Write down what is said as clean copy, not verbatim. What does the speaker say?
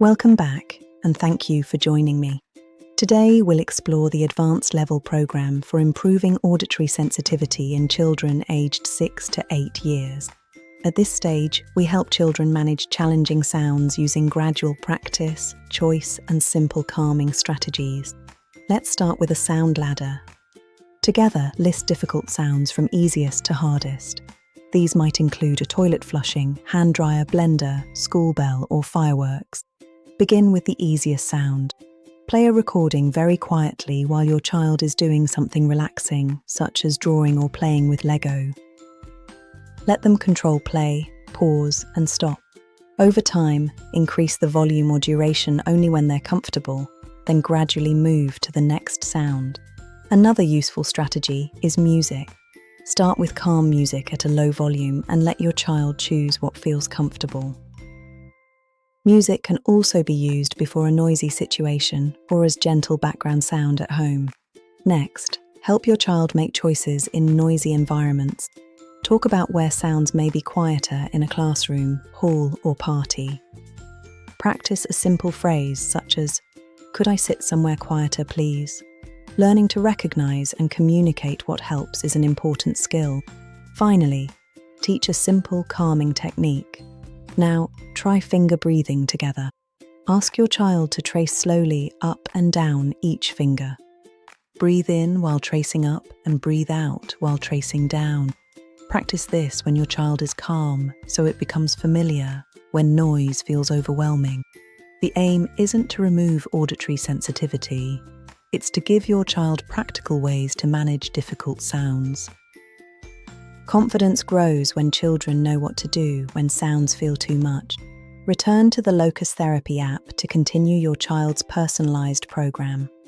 Welcome back, and thank you for joining me. Today we'll explore the advanced level program for improving auditory sensitivity in children aged 6 to 8 years. At this stage, we help children manage challenging sounds using gradual practice, choice, and simple calming strategies. Let's start with a sound ladder. Together, list difficult sounds from easiest to hardest. These might include a toilet flushing, hand dryer, blender, school bell, or fireworks. Begin with the easiest sound. Play a recording very quietly while your child is doing something relaxing, such as drawing or playing with Lego. Let them control play, pause, and stop. Over time, increase the volume or duration only when they're comfortable, then gradually move to the next sound. Another useful strategy is music. Start with calm music at a low volume and let your child choose what feels comfortable. Music can also be used before a noisy situation or as gentle background sound at home. Next, help your child make choices in noisy environments. Talk about where sounds may be quieter in a classroom, hall, or party. Practice a simple phrase such as, "Could I sit somewhere quieter, please?" Learning to recognize and communicate what helps is an important skill. Finally, teach a simple calming technique. Now, try finger breathing together. Ask your child to trace slowly up and down each finger. Breathe in while tracing up and breathe out while tracing down. Practice this when your child is calm, so it becomes familiar when noise feels overwhelming. The aim isn't to remove auditory sensitivity. It's to give your child practical ways to manage difficult sounds. Confidence grows when children know what to do when sounds feel too much. Return to the Locus Therapy app to continue your child's personalized program.